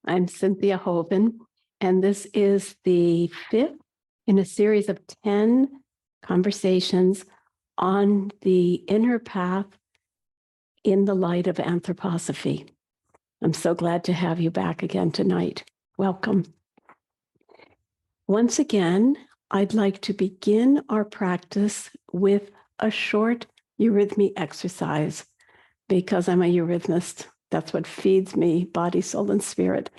I'm Cynthia Hoven, and this is the 5th in a series of 10 conversations on the inner path in the light of anthroposophy. I'm so glad to have you back again tonight. Welcome. Once again, I'd like to begin our practice with a short eurythmy exercise because I'm a eurythmist. That's what feeds me, body, soul, and spirit.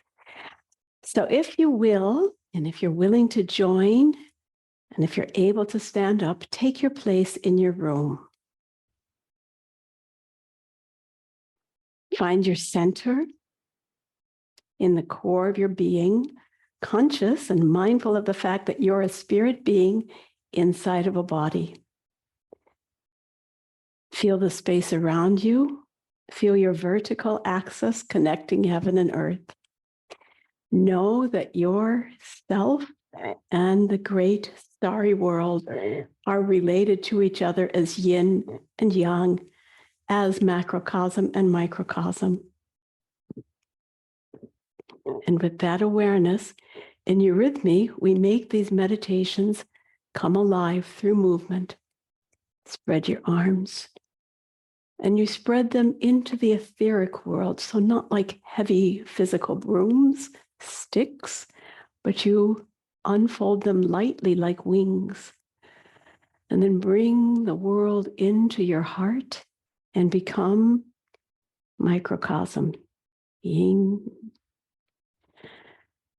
So if you will, and if you're willing to join, and if you're able to stand up, take your place in your room. Find your center in the core of your being, conscious and mindful of the fact that you're a spirit being inside of a body. Feel the space around you. Feel your vertical axis connecting heaven and earth. Know that yourself and the great starry world are related to each other as yin and yang, as macrocosm and microcosm. And with that awareness, in eurythmy, we make these meditations come alive through movement. Spread your arms, and you spread them into the etheric world. So not like heavy physical brooms, sticks, but you unfold them lightly like wings. And then bring the world into your heart and become microcosm, yin,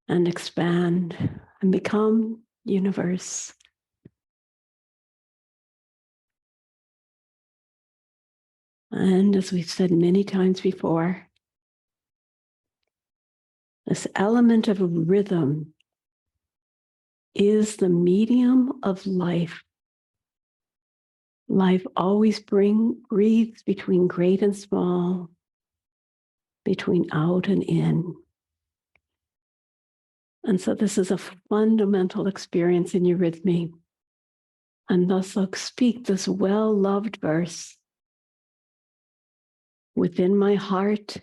and expand and become universe. And as we've said many times before, this element of rhythm is the medium of life. Life always breathes between great and small, between out and in. And so this is a fundamental experience in eurythmy. And thus I'll speak this well-loved verse. Within my heart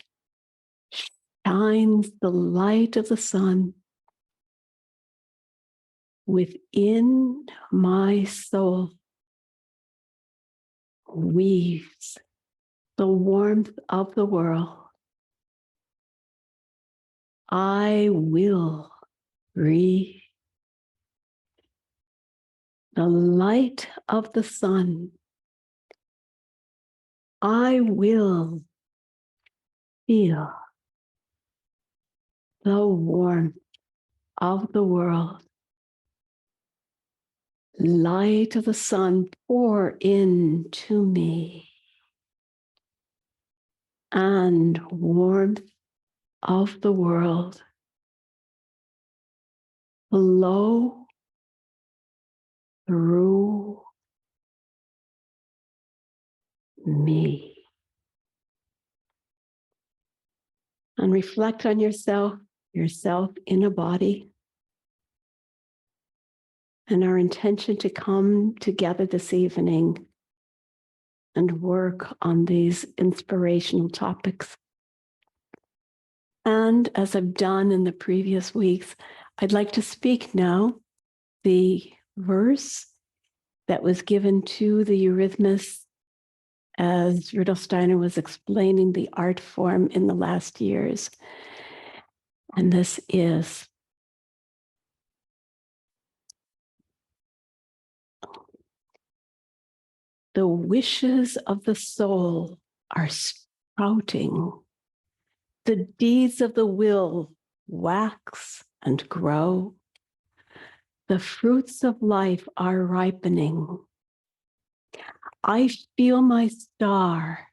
shines the light of the sun. Within my soul weaves the warmth of the world. I will breathe the light of the sun. I will feel the warmth of the world. Light of the sun, pour into me, and warmth of the world flow through me. And reflect on yourself in a body. And our intention to come together this evening and work on these inspirational topics. And as I've done in the previous weeks, I'd like to speak now the verse that was given to the eurythmists as Rudolf Steiner was explaining the art form in the last years. And this is, the wishes of the soul are sprouting. The deeds of the will wax and grow. The fruits of life are ripening. I feel my star.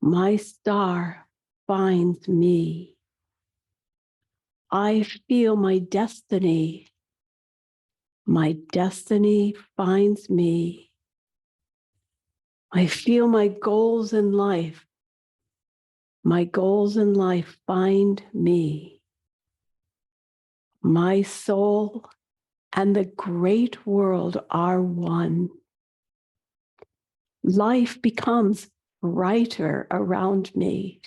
My star finds me. I feel my destiny. My destiny finds me. I feel my goals in life. My goals in life find me. My soul and the great world are one. Life becomes brighter around me.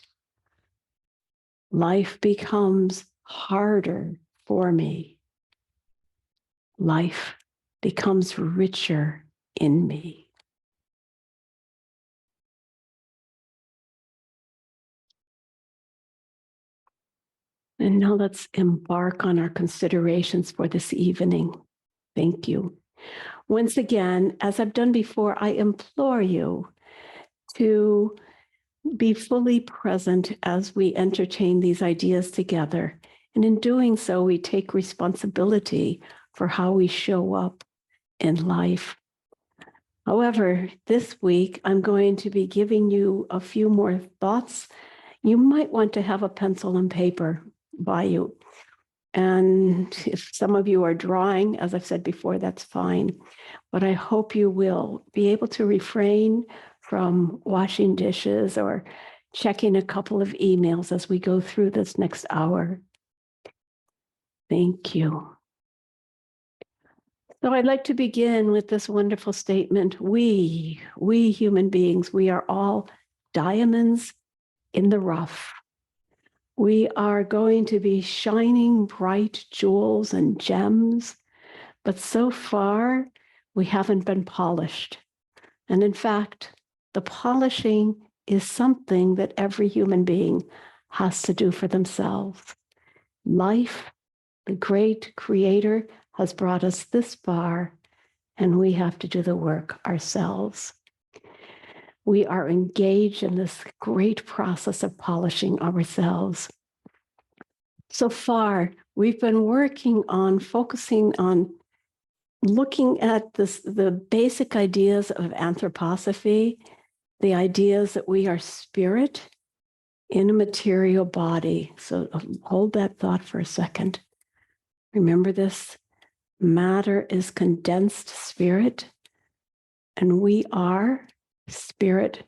Life becomes harder for me. Life becomes richer in me. And now let's embark on our considerations for this evening. Thank you. Once again, as I've done before, I implore you to be fully present as we entertain these ideas together. And in doing so, we take responsibility for how we show up in life. However, this week, I'm going to be giving you a few more thoughts. You might want to have a pencil and paper by you. And if some of you are drawing, as I've said before, that's fine. But I hope you will be able to refrain from washing dishes or checking a couple of emails as we go through this next hour. Thank you. So I'd like to begin with this wonderful statement. We human beings, we are all diamonds in the rough. We are going to be shining bright jewels and gems, but so far we haven't been polished. And in fact, the polishing is something that every human being has to do for themselves. Life, the great creator, has brought us this far, and we have to do the work ourselves. We are engaged in this great process of polishing ourselves. So far, we've been working on focusing on looking at the basic ideas of anthroposophy, the ideas that we are spirit in a material body. So hold that thought for a second. Remember this: matter is condensed spirit, and we are spirit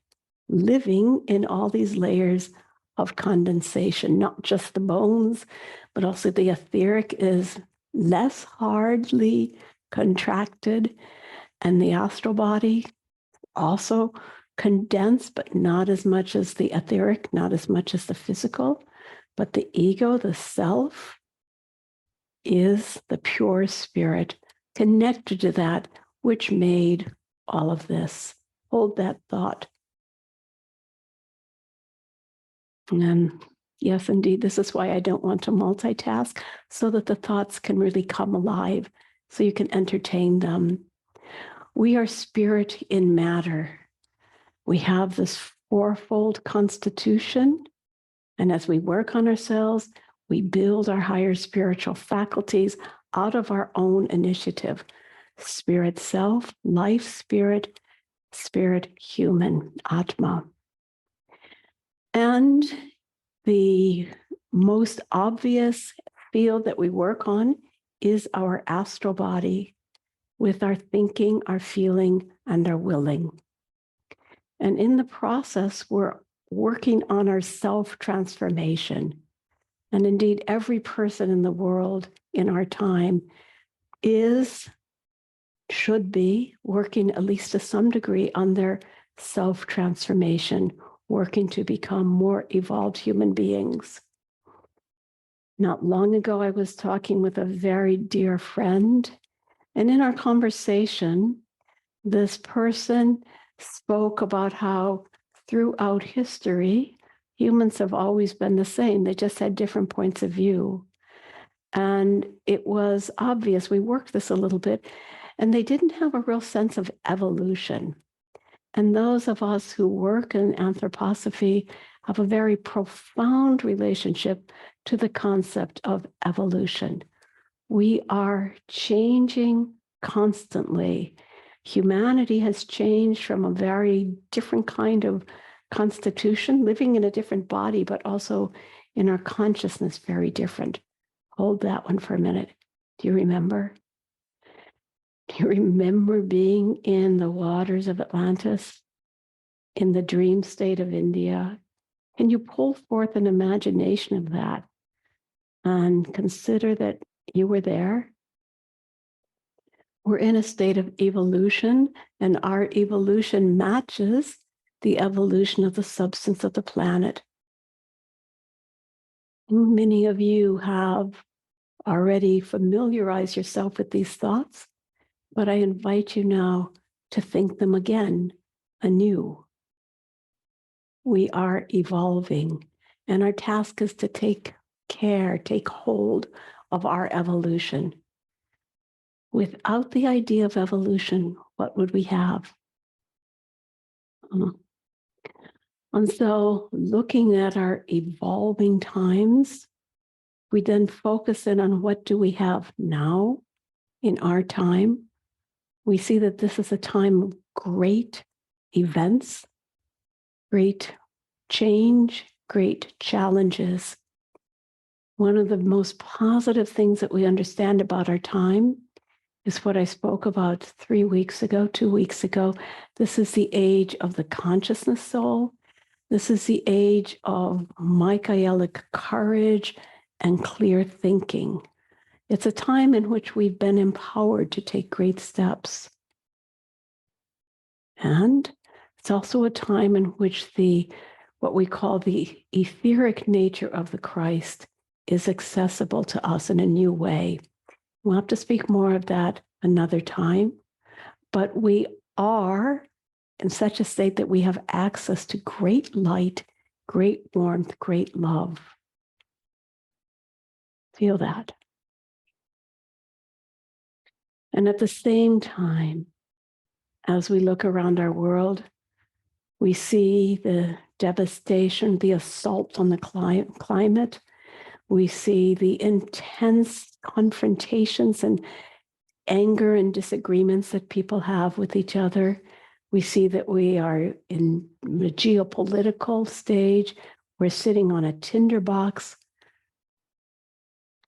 living in all these layers of condensation, not just the bones, but also the etheric is less hardly contracted, and the astral body also condensed, but not as much as the etheric, not as much as the physical, but the ego, the self, is the pure spirit connected to that which made all of this. Hold that thought. And yes, indeed, this is why I don't want to multitask, so that the thoughts can really come alive, so you can entertain them. We are spirit in matter. We have this fourfold constitution, and as we work on ourselves, we build our higher spiritual faculties out of our own initiative. Spirit self, life spirit, spirit human, Atma. And the most obvious field that we work on is our astral body, with our thinking, our feeling, and our willing. And in the process, we're working on our self-transformation. And indeed, every person in the world in our time should be working, at least to some degree, on their self-transformation, working to become more evolved human beings. Not long ago, I was talking with a very dear friend, and in our conversation, this person spoke about how throughout history, humans have always been the same. They just had different points of view. And it was obvious, we worked this a little bit, and they didn't have a real sense of evolution. And those of us who work in anthroposophy have a very profound relationship to the concept of evolution. We are changing constantly. Humanity has changed from a very different kind of constitution, living in a different body, but also in our consciousness, very different. Hold that one for a minute. Do you remember? Do you remember being in the waters of Atlantis, in the dream state of India? Can you pull forth an imagination of that and consider that you were there? We're in a state of evolution, and our evolution matches the evolution of the substance of the planet. Many of you have already familiarized yourself with these thoughts, but I invite you now to think them again, anew. We are evolving, and our task is to take care, take hold of our evolution. Without the idea of evolution, what would we have? And so, looking at our evolving times, we then focus in on what do we have now in our time. We see that this is a time of great events, great change, great challenges. One of the most positive things that we understand about our time is what I spoke about 3 weeks ago, 2 weeks ago. This is the age of the consciousness soul. This is the age of Michaelic courage and clear thinking. It's a time in which we've been empowered to take great steps. And it's also a time in which what we call the etheric nature of the Christ is accessible to us in a new way. We'll have to speak more of that another time, but we are in such a state that we have access to great light, great warmth, great love. Feel that. And at the same time, as we look around our world, we see the devastation, the assault on the climate. We see the intense confrontations and anger and disagreements that people have with each other. We see that we are in the geopolitical stage. We're sitting on a tinderbox.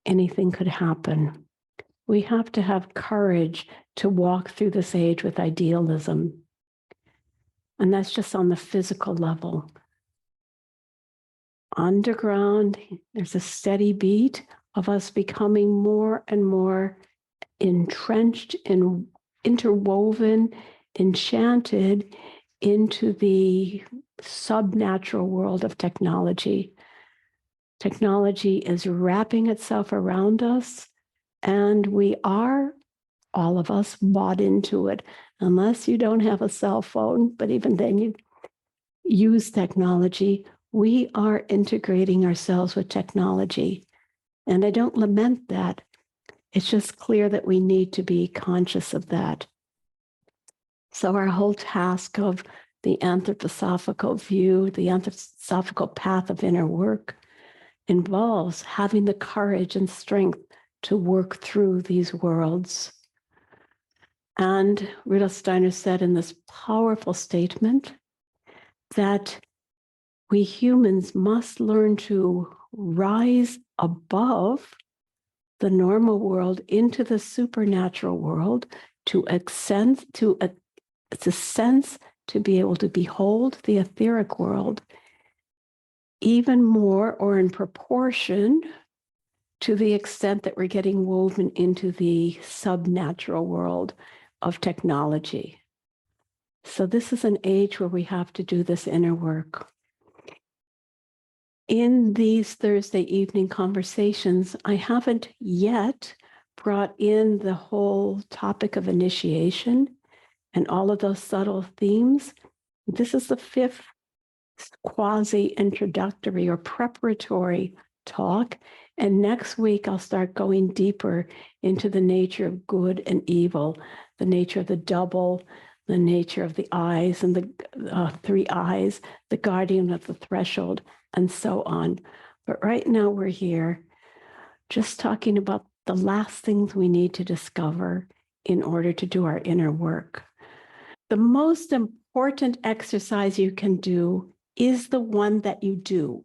Anything could happen. We have to have courage to walk through this age with idealism. And that's just on the physical level. Underground, there's a steady beat of us becoming more and more entrenched and interwoven, enchanted into the subnatural world of technology. Technology is wrapping itself around us, and we are, all of us, bought into it. Unless you don't have a cell phone, but even then you use technology, we are integrating ourselves with technology. And I don't lament that. It's just clear that we need to be conscious of that. So our whole task of the anthroposophical view, the anthroposophical path of inner work, involves having the courage and strength to work through these worlds. And Rudolf Steiner said in this powerful statement that we humans must learn to rise above the normal world into the supernatural world, to ascend, to sense, to be able to behold the etheric world even more or in proportion to the extent that we're getting woven into the subnatural world of technology. So this is an age where we have to do this inner work. In these Thursday evening conversations, I haven't yet brought in the whole topic of initiation and all of those subtle themes. This is the 5th quasi-introductory or preparatory talk. And next week, I'll start going deeper into the nature of good and evil, the nature of the double, the nature of the eyes and the 3 eyes, the guardian of the threshold, and so on. But right now we're here just talking about the last things we need to discover in order to do our inner work. The most important exercise you can do is the one that you do,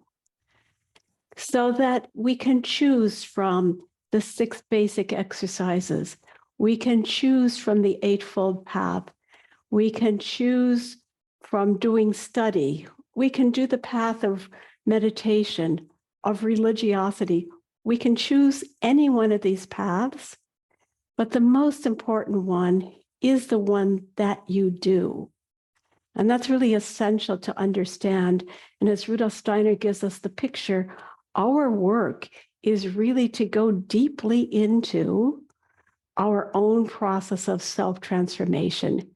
so that we can choose from the 6 basic exercises. We can choose from the eightfold path. We can choose from doing study. We can do the path of meditation, of religiosity. We can choose any one of these paths, but the most important one is the one that you do. And that's really essential to understand. And as Rudolf Steiner gives us the picture our work is really to go deeply into our own process of self-transformation,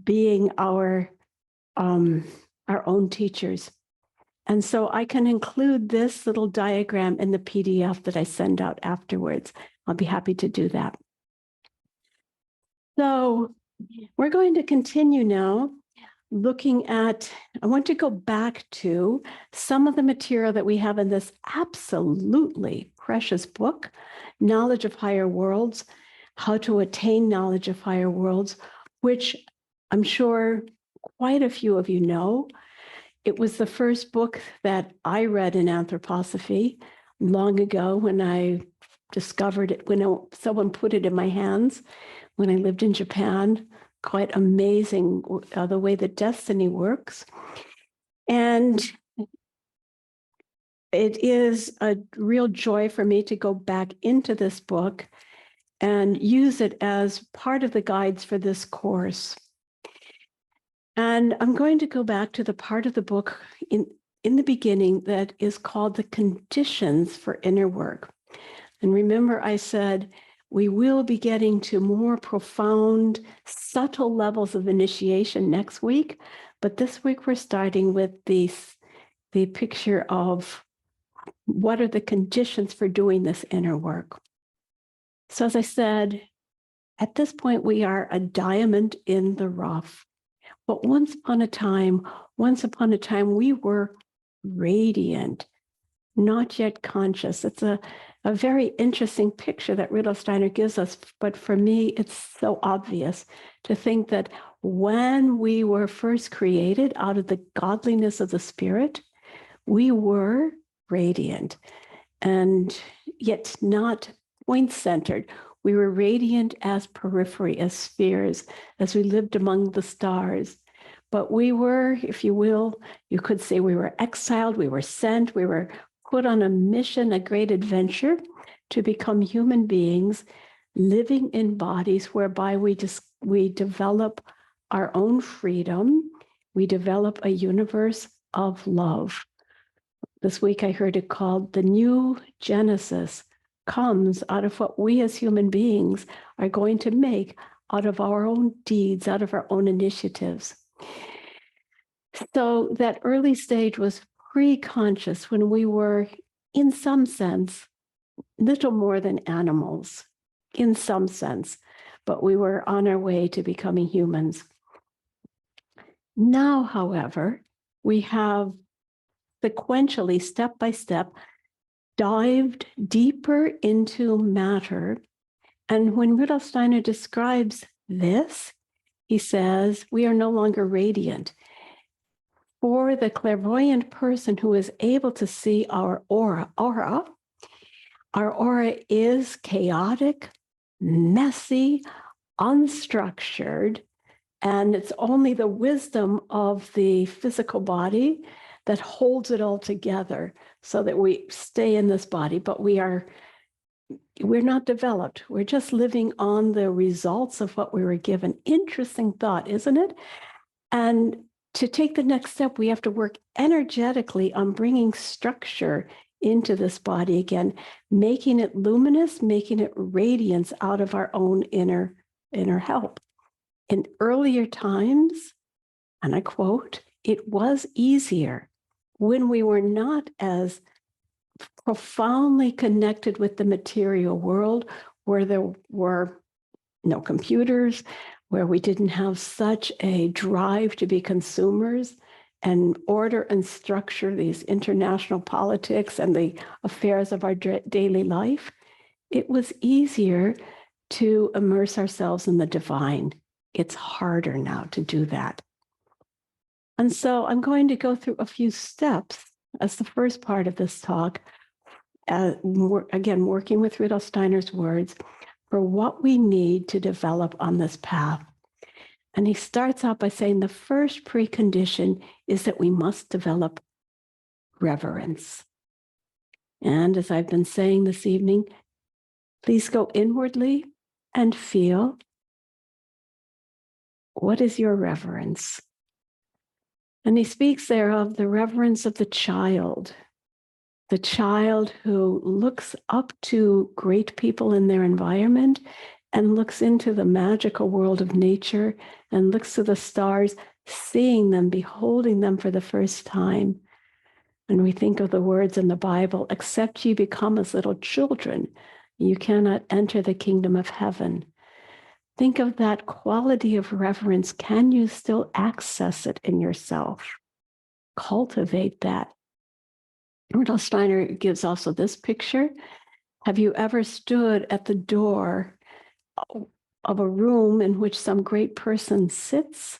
being our own teachers. And so I can include this little diagram in the PDF that I send out afterwards. I'll be happy to do that. So we're going to continue now looking at, I want to go back to some of the material that we have in this absolutely precious book, Knowledge of Higher Worlds, How to Attain Knowledge of Higher Worlds, which I'm sure quite a few of you know. It was the first book that I read in anthroposophy long ago when I discovered it, when someone put it in my hands when I lived in Japan. Quite amazing the way that destiny works. And it is a real joy for me to go back into this book and use it as part of the guides for this course. And I'm going to go back to the part of the book in the beginning that is called the conditions for inner work. And remember, I said, we will be getting to more profound, subtle levels of initiation next week. But this week, we're starting with the picture of what are the conditions for doing this inner work. So as I said, at this point, we are a diamond in the rough. But once upon a time, we were radiant, not yet conscious. It's a very interesting picture that Rudolf Steiner gives us. But for me, it's so obvious to think that when we were first created out of the godliness of the spirit, we were radiant and yet not point-centered. We were radiant as periphery, as spheres, as we lived among the stars. But we were, if you will, you could say we were exiled, we were sent, we were put on a mission, a great adventure to become human beings living in bodies whereby we develop our own freedom. We develop a universe of love. This week I heard it called the new Genesis comes out of what we as human beings are going to make out of our own deeds, out of our own initiatives. So that early stage was pre-conscious when we were, in some sense, little more than animals, in some sense, but we were on our way to becoming humans. Now, however, we have sequentially, step by step, dived deeper into matter. And when Rudolf Steiner describes this, he says, we are no longer radiant. For the clairvoyant person who is able to see our aura is chaotic, messy, unstructured, and it's only the wisdom of the physical body that holds it all together so that we stay in this body, but we're not developed. We're just living on the results of what we were given. Interesting thought, isn't it? And to take the next step, we have to work energetically on bringing structure into this body again, making it luminous, making it radiance out of our own inner help. In earlier times, and I quote, it was easier when we were not as profoundly connected with the material world, where there were no computers, where we didn't have such a drive to be consumers and order and structure these international politics and the affairs of our daily life. It was easier to immerse ourselves in the divine. It's harder now to do that. And so I'm going to go through a few steps as the first part of this talk, again, working with Rudolf Steiner's words, for what we need to develop on this path. And he starts out by saying the first precondition is that we must develop reverence. And as I've been saying this evening, please go inwardly and feel, what is your reverence? And he speaks there of the reverence of the child the child who looks up to great people in their environment and looks into the magical world of nature and looks to the stars, seeing them, beholding them for the first time. And we think of the words in the Bible, except ye become as little children, you cannot enter the kingdom of heaven. Think of that quality of reverence. Can you still access it in yourself? Cultivate that. Rudolf Steiner gives also this picture. Have you ever stood at the door of a room in which some great person sits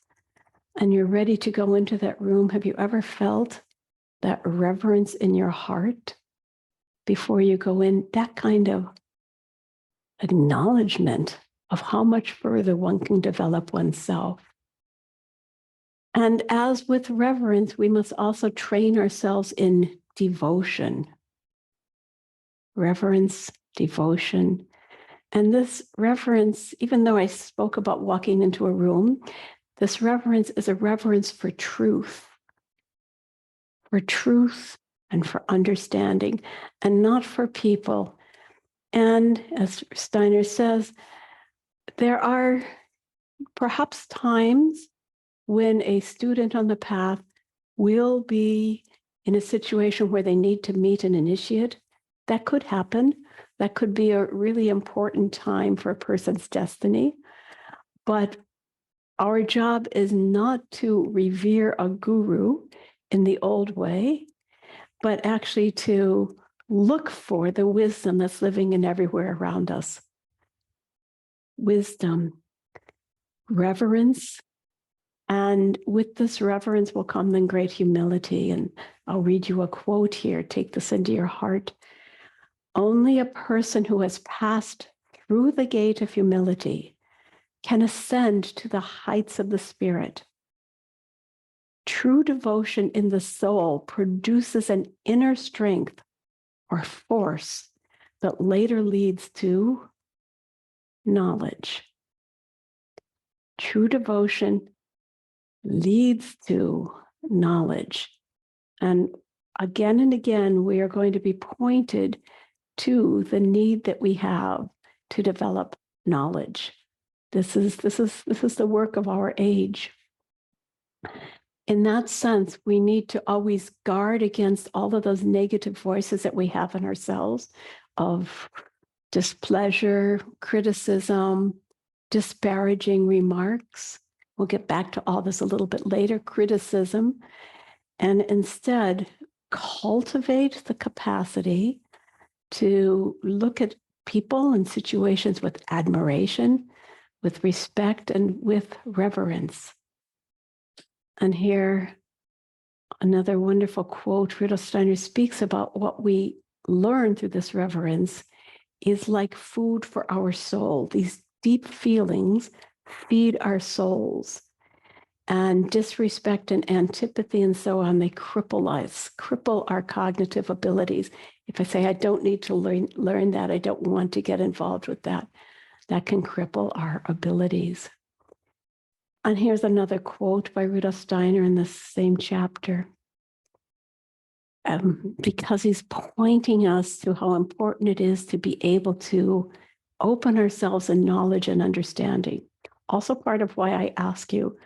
and you're ready to go into that room? Have you ever felt that reverence in your heart before you go in? That kind of acknowledgement of how much further one can develop oneself. And as with reverence, we must also train ourselves in devotion. Reverence, devotion. And this reverence, even though I spoke about walking into a room, this reverence is a reverence for truth and for understanding, and not for people. And as Steiner says, there are perhaps times when a student on the path will be in a situation where they need to meet an initiate. That could happen. That could be a really important time for a person's destiny. But our job is not to revere a guru in the old way, but actually to look for the wisdom that's living in everywhere around us. Wisdom, reverence, and with this reverence will come then great humility. And I'll read you a quote here. Take this into your heart. Only a person who has passed through the gate of humility can ascend to the heights of the spirit. True devotion in the soul produces an inner strength or force that later leads to knowledge. True devotion leads to knowledge. And again, we are going to be pointed to the need that we have to develop knowledge. This is the work of our age. In that sense, we need to always guard against all of those negative voices that we have in ourselves of displeasure, criticism, disparaging remarks. We'll get back to all this a little bit later, criticism, and instead cultivate the capacity to look at people and situations with admiration, with respect, and with reverence. And here, another wonderful quote. Rudolf Steiner speaks about what we learn through this reverence is like food for our soul. These deep feelings feed our souls. And disrespect and antipathy and so on, they cripple our cognitive abilities. If I say, I don't need to learn that, I don't want to get involved with that, that can cripple our abilities. And here's another quote by Rudolf Steiner in this same chapter, because he's pointing us to how important it is to be able to open ourselves in knowledge and understanding. Also part of why I ask you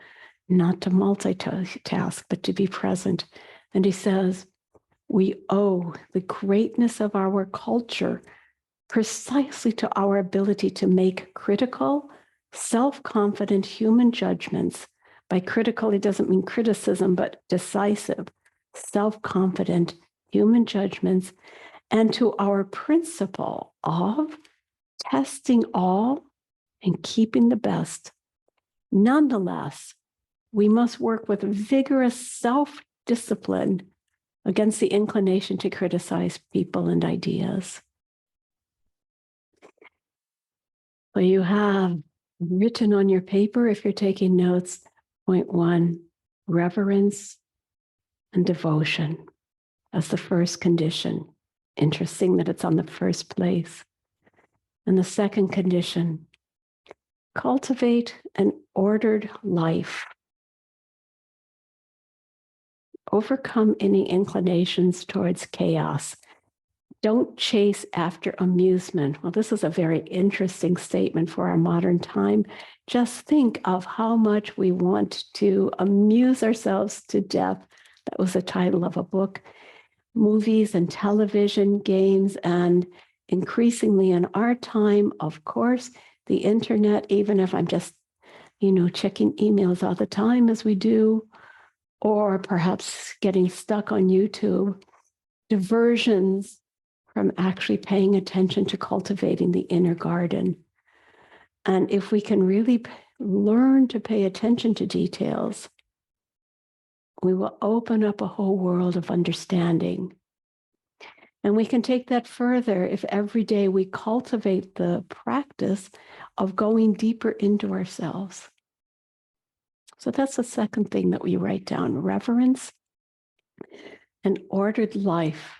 not to multitask, but to be present. And he says, we owe the greatness of our culture precisely to our ability to make critical, self-confident human judgments. By critical, it doesn't mean criticism, but decisive, self-confident human judgments, and to our principle of testing all and keeping the best. Nonetheless, we must work with vigorous self-discipline against the inclination to criticize people and ideas. So you have written on your paper, if you're taking notes, point 1, reverence and devotion as the first condition. Interesting that it's on the first place. And the second condition, cultivate an ordered life. Overcome any inclinations towards chaos. Don't chase after amusement. Well, this is a very interesting statement for our modern time. Just think of how much we want to amuse ourselves to death. That was the title of a book. Movies and television, games, and increasingly in our time, of course, the internet, even if I'm just, checking emails all the time as we do, or perhaps getting stuck on YouTube, diversions from actually paying attention to cultivating the inner garden. And if we can really learn to pay attention to details, we will open up a whole world of understanding. And we can take that further if every day we cultivate the practice of going deeper into ourselves. So that's the second thing that we write down: reverence and ordered life,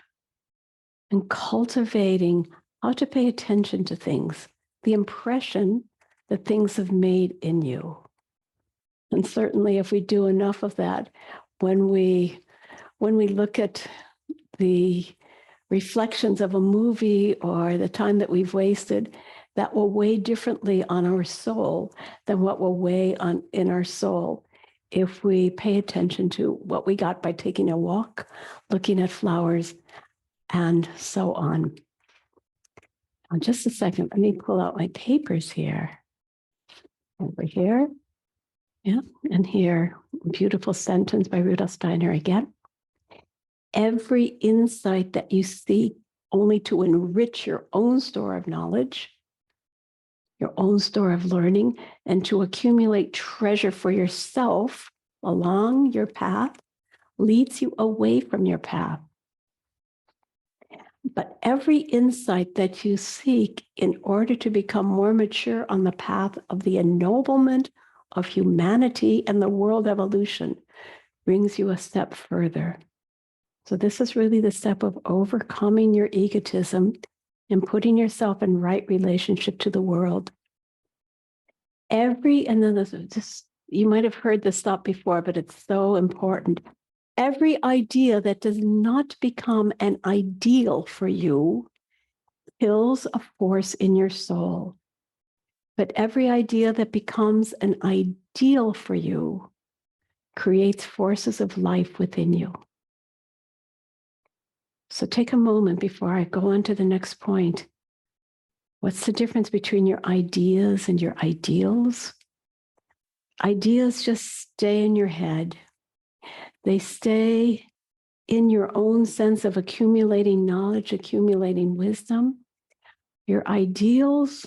and cultivating how to pay attention to things, the impression that things have made in you. And certainly if we do enough of that, when we look at the reflections of a movie or the time that we've wasted, that will weigh differently on our soul than what will weigh in our soul if we pay attention to what we got by taking a walk, looking at flowers, and so on. Now, just a second, let me pull out my papers here. Over here. Yeah, and here, beautiful sentence by Rudolf Steiner again. Every insight that you seek only to enrich your own store of knowledge, your own store of learning, and to accumulate treasure for yourself along your path leads you away from your path. But every insight that you seek in order to become more mature on the path of the ennoblement of humanity and the world evolution brings you a step further. So this is really the step of overcoming your egotism and putting yourself in right relationship to the world. And then this, you might have heard this thought before, but it's so important. Every idea that does not become an ideal for you kills a force in your soul. But every idea that becomes an ideal for you creates forces of life within you. So take a moment before I go on to the next point. What's the difference between your ideas and your ideals? Ideas just stay in your head. They stay in your own sense of accumulating knowledge, accumulating wisdom. Your ideals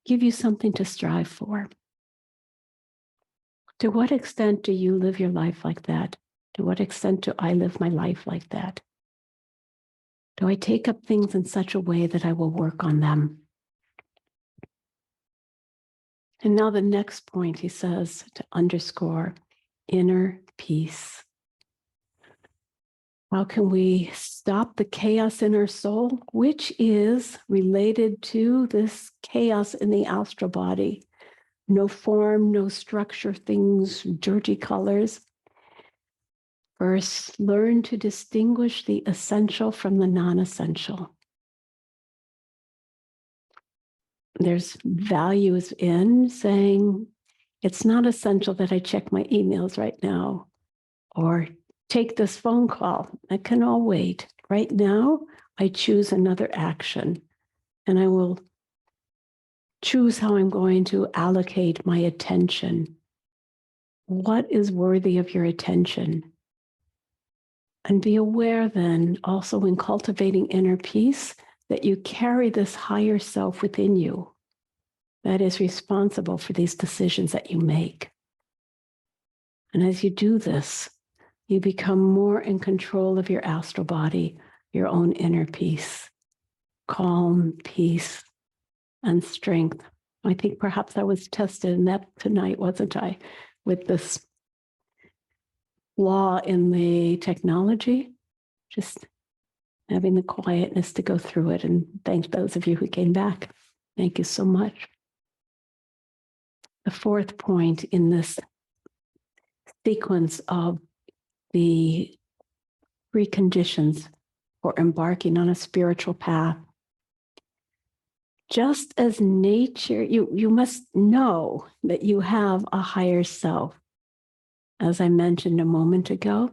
give you something to strive for. To what extent do you live your life like that? To what extent do I live my life like that? Do I take up things in such a way that I will work on them? And now the next point, he says, to underscore inner peace. How can we stop the chaos in our soul, which is related to this chaos in the astral body? No form, no structure, things, dirty colors. First, learn to distinguish the essential from the non-essential. There's values in saying, it's not essential that I check my emails right now, or take this phone call. That can all wait. Right now, I choose another action, and I will choose how I'm going to allocate my attention. What is worthy of your attention? And be aware then, also in cultivating inner peace, that you carry this higher self within you that is responsible for these decisions that you make. And as you do this, you become more in control of your astral body, your own inner peace, calm, peace, and strength. I think perhaps I was tested in that tonight, wasn't I, with this flaw in the technology, just having the quietness to go through it. And thank those of you who came back. Thank you so much. The fourth point in this sequence of the preconditions or embarking on a spiritual path. Just as nature, you must know that you have a higher self. As I mentioned a moment ago,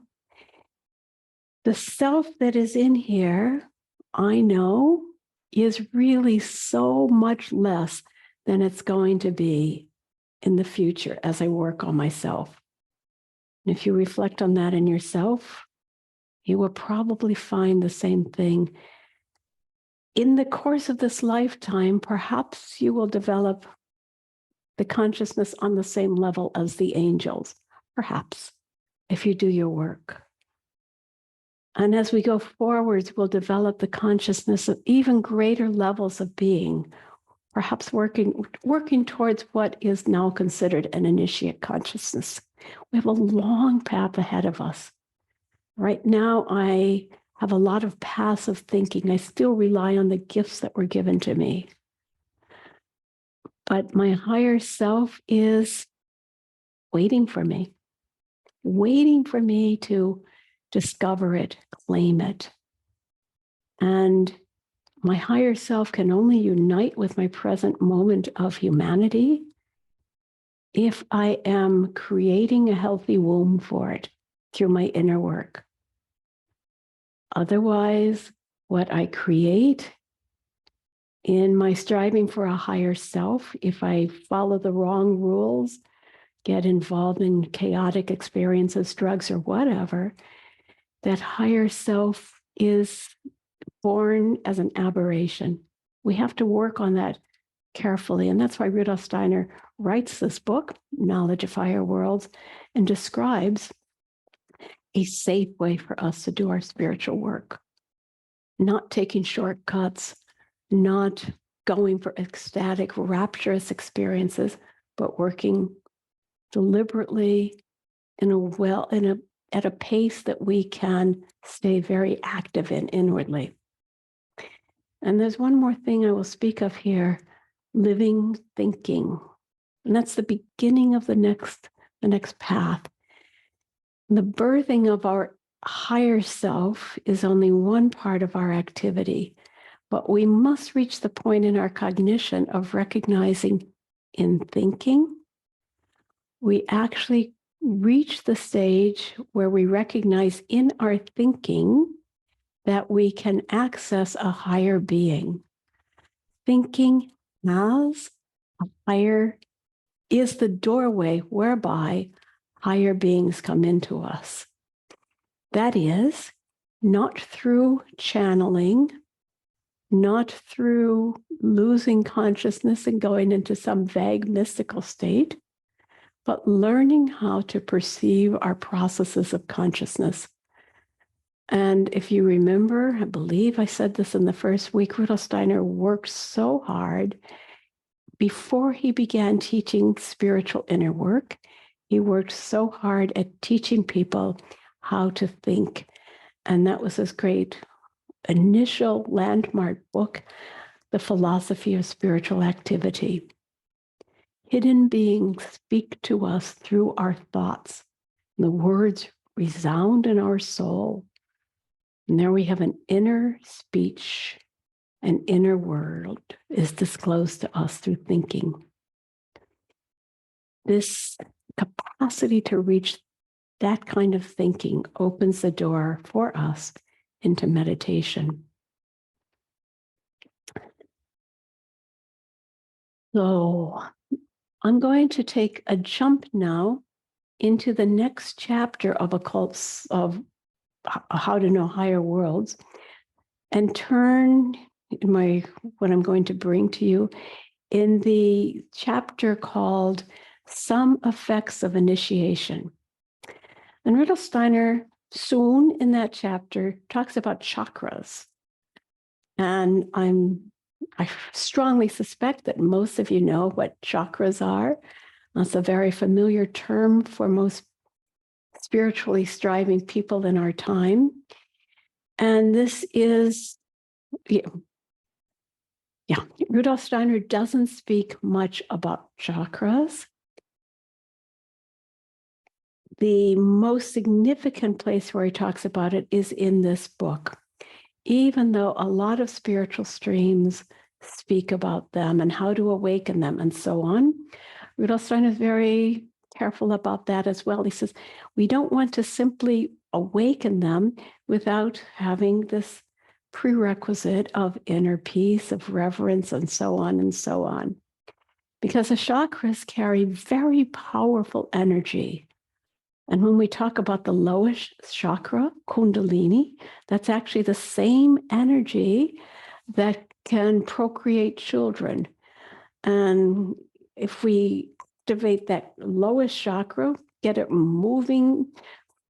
the self that is in here, I know, is really so much less than it's going to be in the future as I work on myself. And if you reflect on that in yourself, you will probably find the same thing. In the course of this lifetime, perhaps you will develop the consciousness on the same level as the angels, perhaps, if you do your work. And as we go forwards, we'll develop the consciousness of even greater levels of being, perhaps working towards what is now considered an initiate consciousness. We have a long path ahead of us. Right now, I have a lot of passive thinking. I still rely on the gifts that were given to me. But my higher self is waiting for me to discover it, claim it. And my higher self can only unite with my present moment of humanity if I am creating a healthy womb for it through my inner work. Otherwise, what I create in my striving for a higher self, if I follow the wrong rules, get involved in chaotic experiences, drugs, or whatever, that higher self is born as an aberration. We have to work on that carefully. And that's why Rudolf Steiner writes this book, Knowledge of Higher Worlds, and describes a safe way for us to do our spiritual work. Not taking shortcuts, not going for ecstatic, rapturous experiences, but working deliberately at a pace that we can stay very active in inwardly. And there's one more thing I will speak of here, living thinking. And that's the beginning of the next path. The birthing of our higher self is only one part of our activity, but we must reach the point in our cognition of recognizing in thinking, we actually reach the stage where we recognize in our thinking that we can access a higher being. Thinking is the doorway whereby higher beings come into us. That is, not through channeling, not through losing consciousness and going into some vague mystical state, but learning how to perceive our processes of consciousness. And if you remember, I believe I said this in the first week, Rudolf Steiner worked so hard before he began teaching spiritual inner work. He worked so hard at teaching people how to think. And that was his great initial landmark book, The Philosophy of Spiritual Activity. Hidden beings speak to us through our thoughts. The words resound in our soul. And there we have an inner speech, an inner world is disclosed to us through thinking. This capacity to reach that kind of thinking opens the door for us into meditation. So I'm going to take a jump now into the next chapter of of How to Know Higher Worlds, and turn what I'm going to bring to you in the chapter called Some Effects of Initiation. And Rudolf Steiner soon in that chapter talks about chakras. And I strongly suspect that most of you know what chakras are. That's a very familiar term for most spiritually striving people in our time. And this is, Rudolf Steiner doesn't speak much about chakras. The most significant place where he talks about it is in this book. even though a lot of spiritual streams speak about them and how to awaken them and so on. Rudolf Steiner is very careful about that as well. He says, we don't want to simply awaken them without having this prerequisite of inner peace, of reverence, and so on and so on. Because the chakras carry very powerful energy. And when we talk about the lowest chakra, Kundalini, that's actually the same energy that can procreate children. And if we activate that lowest chakra, get it moving,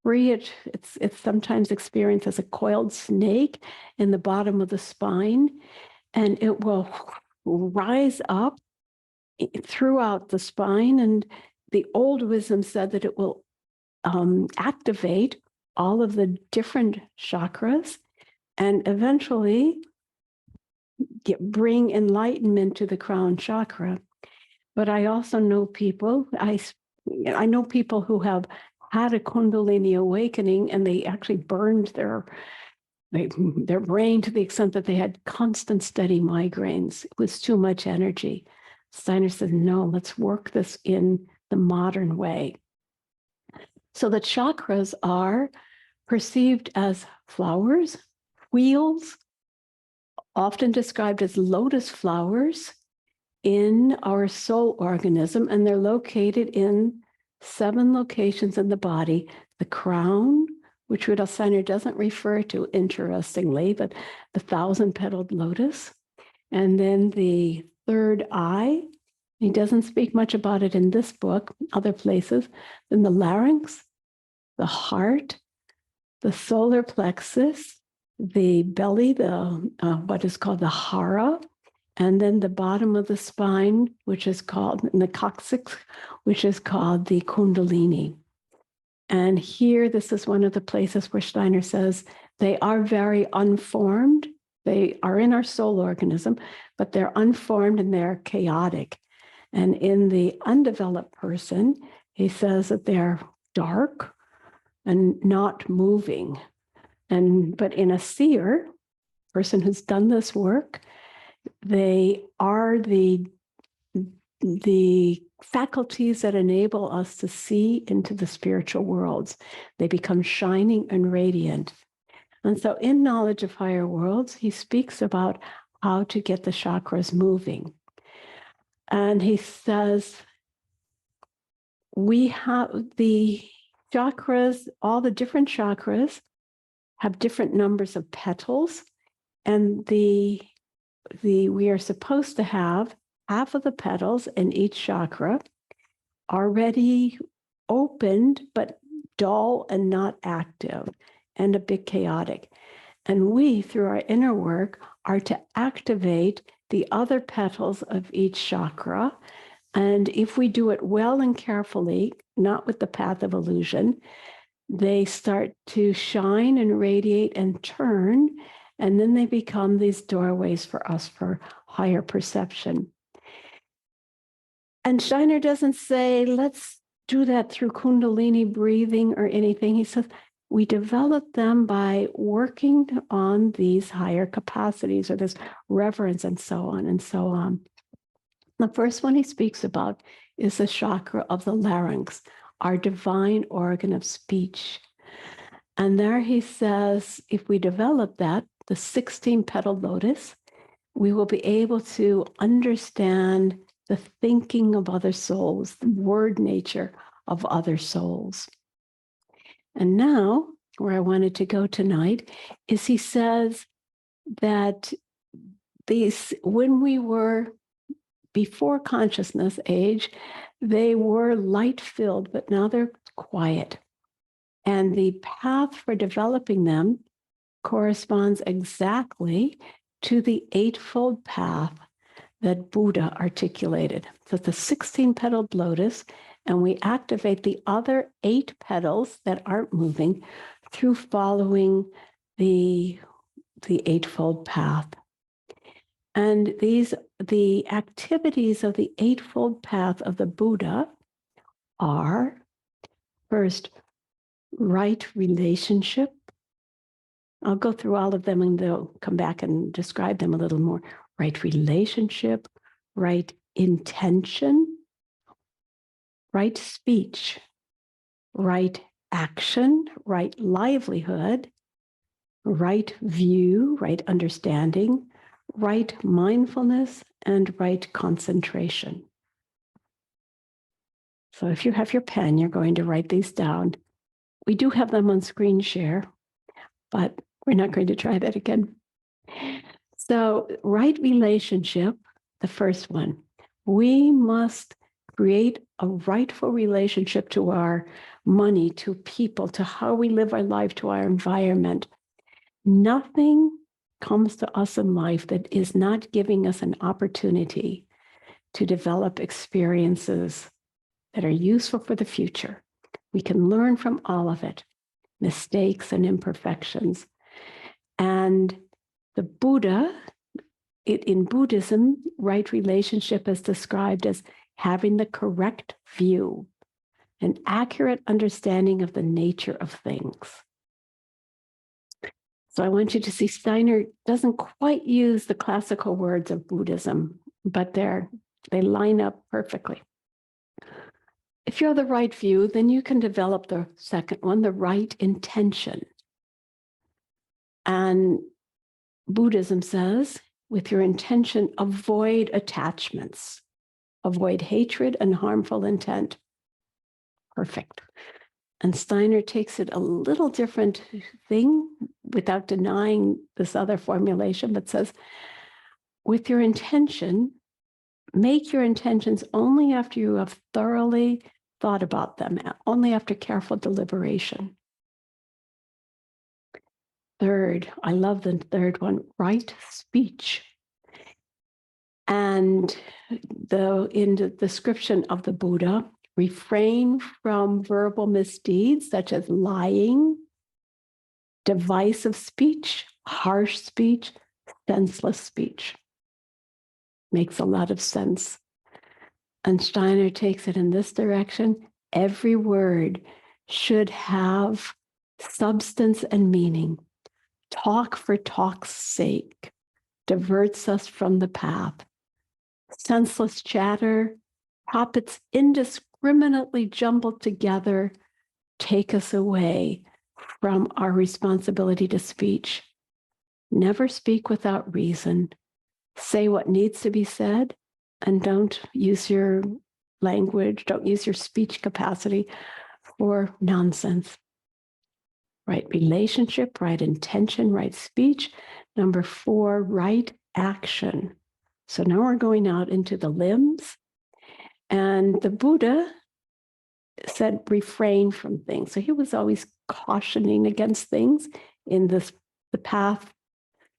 free it, it's sometimes experienced as a coiled snake in the bottom of the spine, and it will rise up throughout the spine. And the old wisdom said that it will activate all of the different chakras and eventually bring enlightenment to the crown chakra. But I also know people, I know people who have had a Kundalini awakening and they actually burned their brain to the extent that they had constant steady migraines. It was too much energy. Steiner said, no, let's work this in the modern way. So the chakras are perceived as flowers, wheels, often described as lotus flowers in our soul organism, and they're located in 7 locations in the body. The crown, which Rudolf Steiner doesn't refer to, interestingly, but the 1,000-petaled lotus, and then the third eye. He doesn't speak much about it in this book, other places. Then the larynx, the heart, the solar plexus, the belly, what is called the hara, and then the bottom of the spine, which is called, and the coccyx, which is called the kundalini. And here, this is one of the places where Steiner says they are very unformed. They are in our soul organism, but they're unformed and they're chaotic. And in the undeveloped person, he says that they're dark and not moving. But in a seer, person who's done this work, they are the faculties that enable us to see into the spiritual worlds. They become shining and radiant. And so in Knowledge of Higher Worlds, he speaks about how to get the chakras moving. And he says, we have the chakras, all the different chakras have different numbers of petals, and we are supposed to have half of the petals in each chakra already opened, but dull and not active, and a bit chaotic. And we, through our inner work, are to activate the other petals of each chakra. And if we do it well and carefully, not with the path of illusion, they start to shine and radiate and turn, and then they become these doorways for us for higher perception. And Steiner doesn't say, let's do that through Kundalini breathing or anything. He says, we develop them by working on these higher capacities or this reverence and so on and so on. The first one he speaks about is the chakra of the larynx, our divine organ of speech. And there he says, if we develop that, the 16-petaled lotus, we will be able to understand the thinking of other souls, the word nature of other souls. And now, where I wanted to go tonight, is he says that when we were before consciousness age, they were light-filled, but now they're quiet. And the path for developing them corresponds exactly to the eightfold path that Buddha articulated. So the 16-petaled lotus, and we activate the other 8 petals that aren't moving through following the eightfold path. And the activities of the eightfold path of the Buddha are, first, right relationship I'll go through all of them and they'll come back and describe them a little more. Right relationship, right intention, right speech, right action, right livelihood, right view, right understanding, right mindfulness, and right concentration. So if you have your pen, you're going to write these down. We do have them on screen share, but we're not going to try that again. So right relationship, the first one, we must create a rightful relationship to our money, to people, to how we live our life, to our environment. Nothing comes to us in life that is not giving us an opportunity to develop experiences that are useful for the future. We can learn from all of it, mistakes and imperfections. And the Buddha, in Buddhism, right relationship is described as having the correct view, an accurate understanding of the nature of things. So I want you to see Steiner doesn't quite use the classical words of Buddhism, but they line up perfectly. If you have the right view, then you can develop the second one, the right intention. And Buddhism says, with your intention, avoid attachments, avoid hatred and harmful intent. Perfect. And Steiner takes it a little different thing without denying this other formulation, but says, with your intention, make your intentions only after you have thoroughly thought about them, only after careful deliberation. Third, I love the third one, right speech. And in the description of the Buddha, refrain from verbal misdeeds such as lying, divisive speech, harsh speech, senseless speech. Makes a lot of sense. And Steiner takes it in this direction. Every word should have substance and meaning. Talk for talk's sake diverts us from the path. Senseless chatter, topics indiscriminately jumbled together, take us away from our responsibility to speech. Never speak without reason. Say what needs to be said, and don't use your language, don't use your speech capacity for nonsense. Right relationship, right intention, right speech. Number 4, right action. So now we're going out into the limbs. And the Buddha said refrain from things. So he was always cautioning against things in the path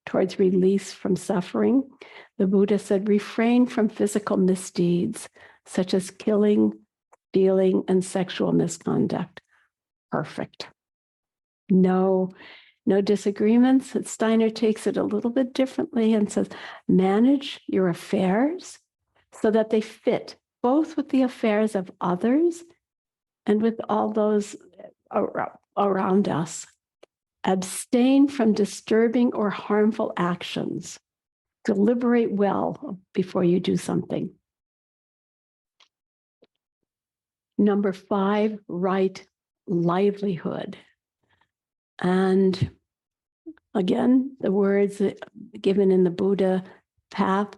towards release from suffering. The Buddha said refrain from physical misdeeds such as killing, stealing, and sexual misconduct. Perfect. No disagreements. Steiner takes it a little bit differently and says, manage your affairs so that they fit both with the affairs of others and with all those around us. Abstain from disturbing or harmful actions. Deliberate well before you do something. Number 5, right livelihood. And again, the words given in the Buddha path,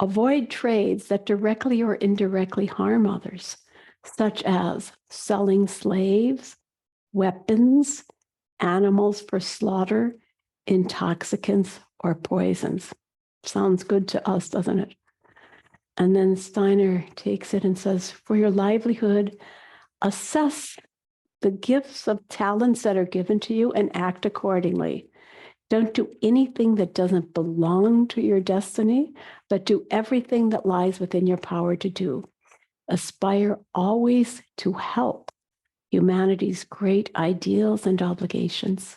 avoid trades that directly or indirectly harm others, such as selling slaves, weapons, animals for slaughter, intoxicants, or poisons. Sounds good to us, doesn't it? And then Steiner takes it and says, for your livelihood, assess the gifts of talents that are given to you and act accordingly. Don't do anything that doesn't belong to your destiny, but do everything that lies within your power to do. Aspire always to help humanity's great ideals and obligations.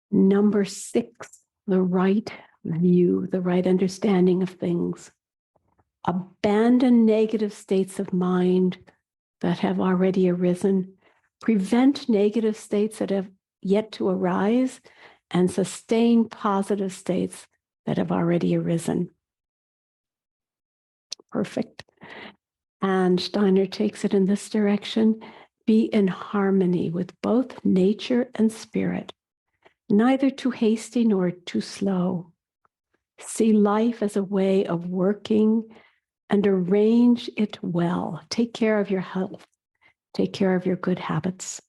Number 6, the right view, the right understanding of things. Abandon negative states of mind that have already arisen. Prevent negative states that have yet to arise and sustain positive states that have already arisen. Perfect. And Steiner takes it in this direction. Be in harmony with both nature and spirit, neither too hasty nor too slow. See life as a way of working and arrange it well. Take care of your health. Take care of your good habits.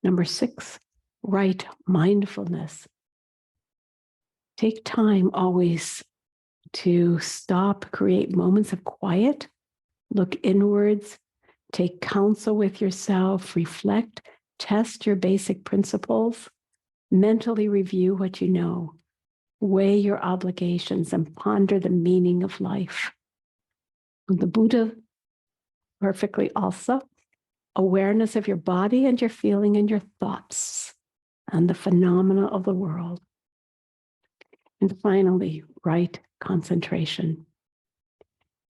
Number 6, right mindfulness. Take time always to stop, create moments of quiet, look inwards, take counsel with yourself, reflect, test your basic principles, mentally review what you know, weigh your obligations, and ponder the meaning of life. The Buddha perfectly also, awareness of your body and your feeling and your thoughts and the phenomena of the world. And finally, right concentration.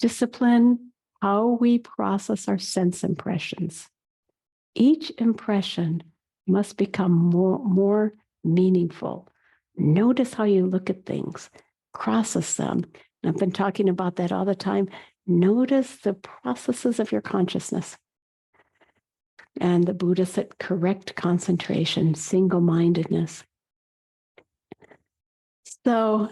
Discipline how we process our sense impressions. Each impression must become more meaningful. Notice how you look at things, process them. And I've been talking about that all the time. Notice the processes of your consciousness. And the Buddha said correct concentration, single-mindedness. So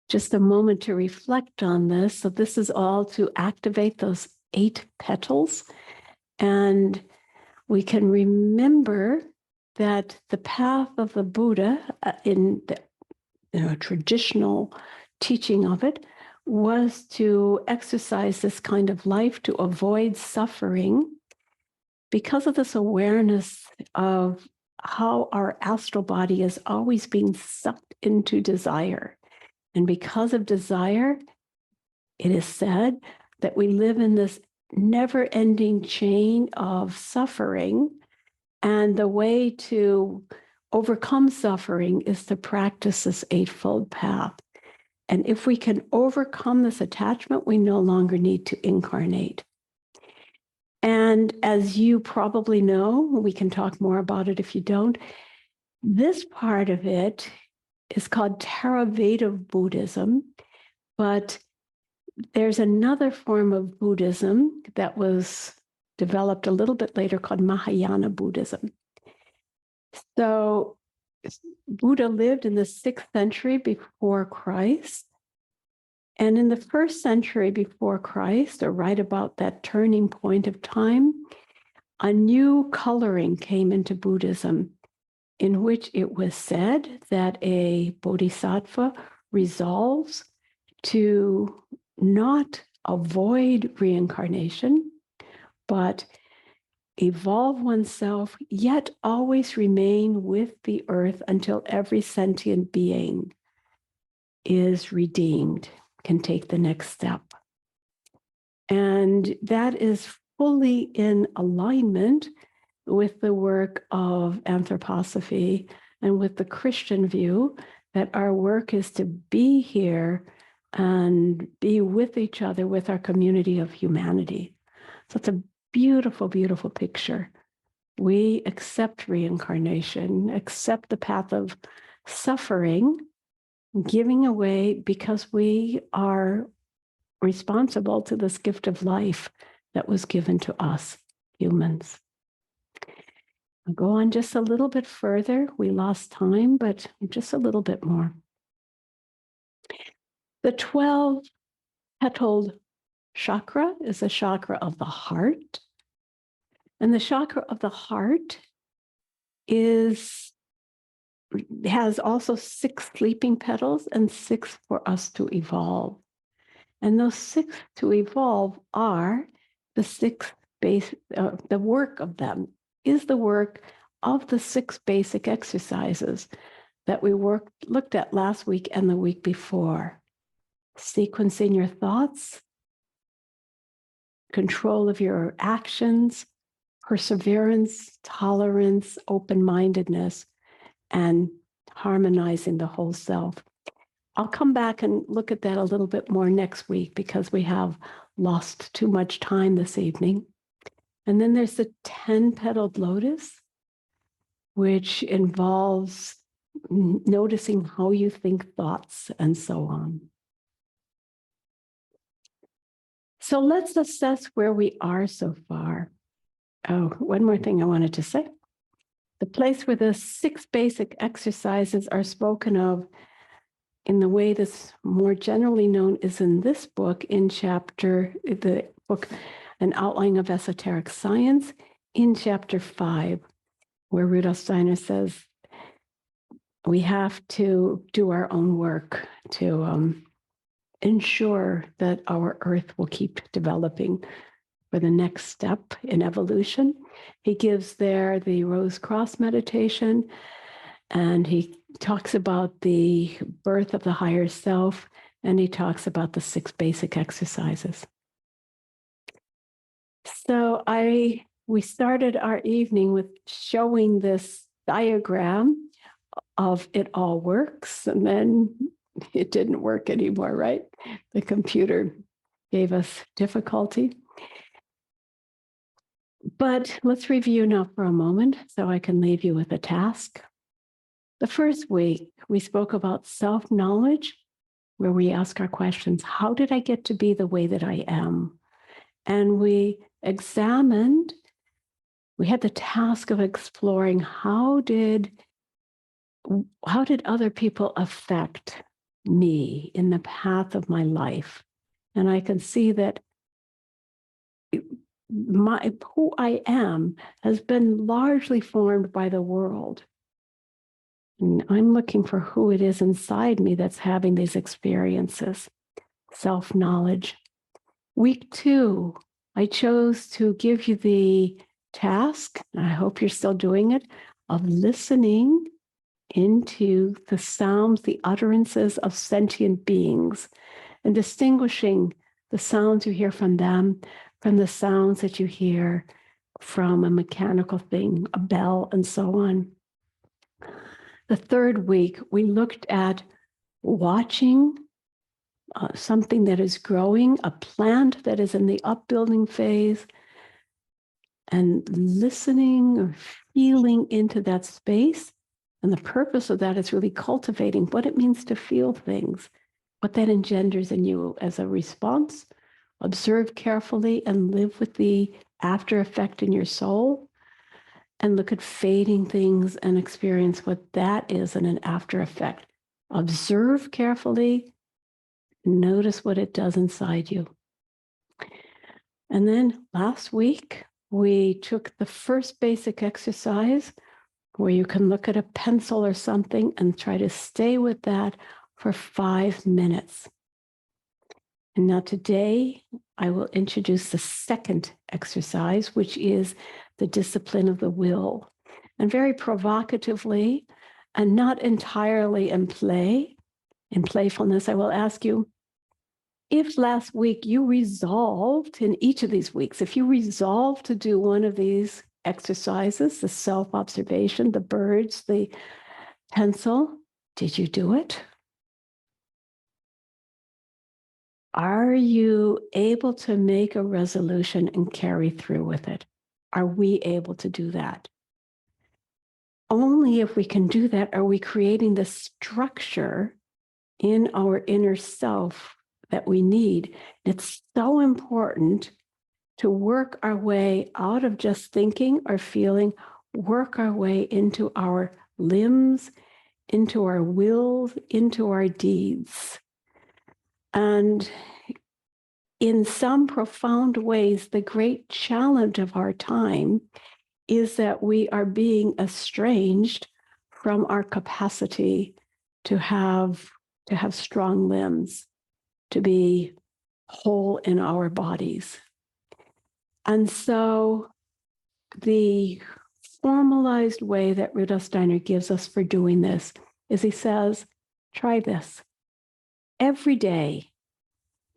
just a moment to reflect on this. So this is all to activate those 8 petals. And we can remember that the path of the Buddha in the traditional teaching of it was to exercise this kind of life to avoid suffering because of this awareness of how our astral body is always being sucked into desire. And because of desire, it is said that we live in this never-ending chain of suffering. And the way to overcome suffering is to practice this eightfold path. And if we can overcome this attachment, we no longer need to incarnate. And as you probably know, we can talk more about it if you don't, this part of it is called Theravada Buddhism, but there's another form of Buddhism that was developed a little bit later called Mahayana Buddhism. So Buddha lived in the 6th century before Christ. And in the 1st century before Christ, or right about that turning point of time, a new coloring came into Buddhism, in which it was said that a bodhisattva resolves to not avoid reincarnation, but evolve oneself, yet always remain with the earth until every sentient being is redeemed, can take the next step. And that is fully in alignment with the work of anthroposophy and with the Christian view that our work is to be here and be with each other, with our community of humanity. So it's a beautiful, beautiful picture. We accept reincarnation, accept the path of suffering, giving away because we are responsible to this gift of life that was given to us, humans. I'll go on just a little bit further. We lost time, but just a little bit more. The 12-petaled chakra is a chakra of the heart. And the chakra of the heart has also 6 sleeping petals and 6 for us to evolve. And those 6 to evolve are the 6 base, the work of them is the work of the 6 basic exercises that we looked at last week and the week before. Sequencing your thoughts, control of your actions, perseverance, tolerance, open-mindedness, and harmonizing the whole self. I'll come back and look at that a little bit more next week because we have lost too much time this evening. And then there's the 10-petaled lotus. which involves noticing how you think thoughts and so on. So let's assess where we are so far. Oh, one more thing I wanted to say. The place where the 6 basic exercises are spoken of in the way that's more generally known is in this book, in the book, An Outline of Esoteric Science, in chapter 5, where Rudolf Steiner says we have to do our own work to ensure that our Earth will keep developing for the next step in evolution. He gives there the Rose Cross meditation, and he talks about the birth of the higher self, and he talks about the 6 basic exercises. So we started our evening with showing this diagram of it all works, and then it didn't work anymore, right? The computer gave us difficulty. But let's review now for a moment so I can leave you with a task. The first week, we spoke about self-knowledge, where we ask our questions, how did I get to be the way that I am? And we had the task of exploring how did other people affect me in the path of my life? And I can see that who I am has been largely formed by the world. And I'm looking for who it is inside me that's having these experiences. Self-knowledge. Week 2, I chose to give you the task, and I hope you're still doing it, of listening into the sounds, the utterances of sentient beings, and distinguishing the sounds you hear from them from the sounds that you hear from a mechanical thing, a bell, and so on. The third week, we looked at watching something that is growing, a plant that is in the upbuilding phase, and listening or feeling into that space. And the purpose of that is really cultivating what it means to feel things, what that engenders in you as a response. Observe carefully and live with the after effect in your soul, and look at fading things and experience what that is in an after effect. Observe carefully, notice what it does inside you. And then last week, we took the first basic exercise where you can look at a pencil or something and try to stay with that for 5 minutes. And now today, I will introduce the second exercise, which is the discipline of the will. And very provocatively, and not entirely in playfulness, I will ask you, if last week you resolved, in each of these weeks, if you resolved to do one of these exercises, the self-observation, the birds, the pencil, did you do it? Are you able to make a resolution and carry through with it? Are we able to do that? Only if we can do that are we creating the structure in our inner self that we need. It's so important to work our way out of just thinking or feeling, work our way into our limbs, into our wills, into our deeds. And in some profound ways, the great challenge of our time is that we are being estranged from our capacity to have strong limbs, to be whole in our bodies. And so the formalized way that Rudolf Steiner gives us for doing this is he says, try this. Every day,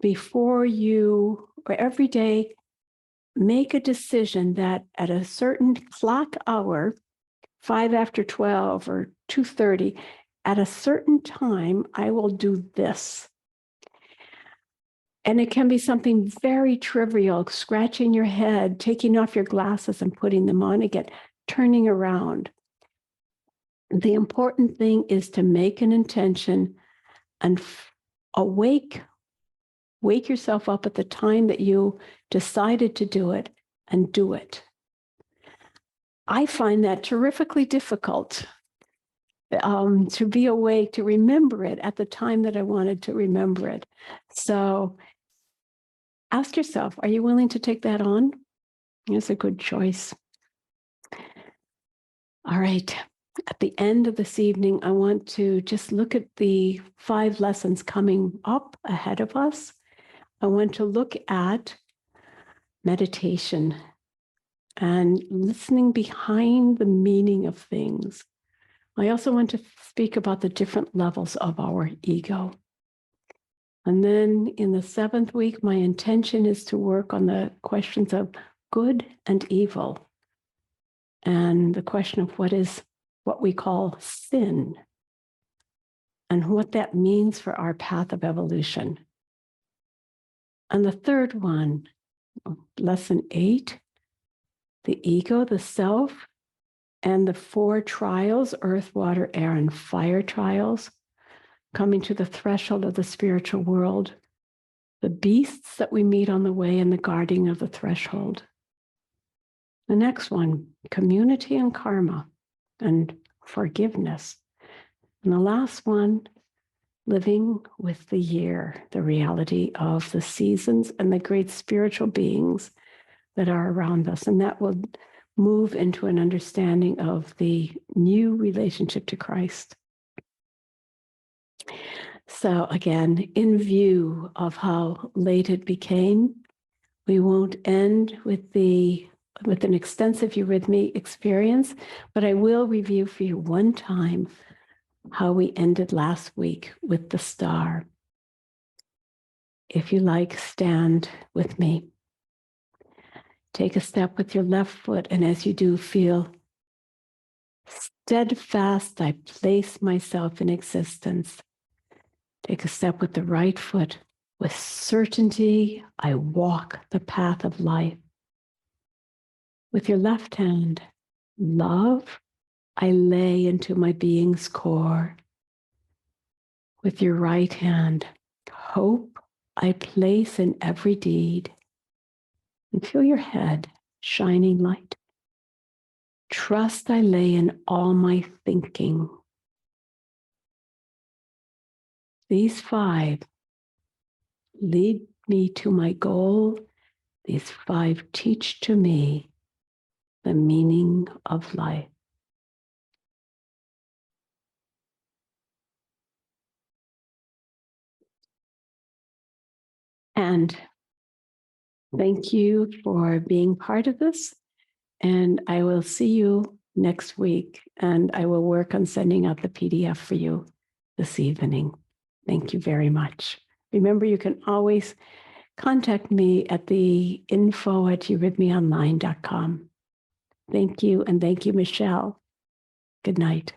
every day, make a decision that at a certain clock hour, 5 after 12 or 2:30, at a certain time, I will do this. And it can be something very trivial, scratching your head, taking off your glasses and putting them on again, turning around. The important thing is to make an intention and wake yourself up at the time that you decided to do it and do it. I find that terrifically difficult to be awake, to remember it at the time that I wanted to remember it. So ask yourself, are you willing to take that on? It's a good choice. All right. At the end of this evening, I want to just look at the 5 lessons coming up ahead of us. I want to look at meditation and listening behind the meaning of things. I also want to speak about the different levels of our ego. And then in the 7th week, my intention is to work on the questions of good and evil and the question of what we call sin and what that means for our path of evolution. And the 3rd one, lesson 8, the ego, the self, and the 4 trials, earth, water, air, and fire trials, coming to the threshold of the spiritual world, the beasts that we meet on the way, and the guarding of the threshold. The next one, community and karma and forgiveness. And the last one, living with the year, the reality of the seasons and the great spiritual beings that are around us. And that will move into an understanding of the new relationship to Christ. So again, in view of how late it became, we won't end with an extensive eurythmy experience, but I will review for you one time how we ended last week with the star. If you like, stand with me. Take a step with your left foot, and as you do, feel steadfast, I place myself in existence. Take a step with the right foot. With certainty, I walk the path of life. With your left hand, love, I lay into my being's core. With your right hand, hope, I place in every deed. And feel your head shining light. Trust I lay in all my thinking. These 5 lead me to my goal. These 5 teach to me the meaning of life. And thank you for being part of this. And I will see you next week. And I will work on sending out the PDF for you this evening. Thank you very much. Remember, you can always contact me at the info@eurythmyonline.com. Thank you. And thank you, Michelle. Good night.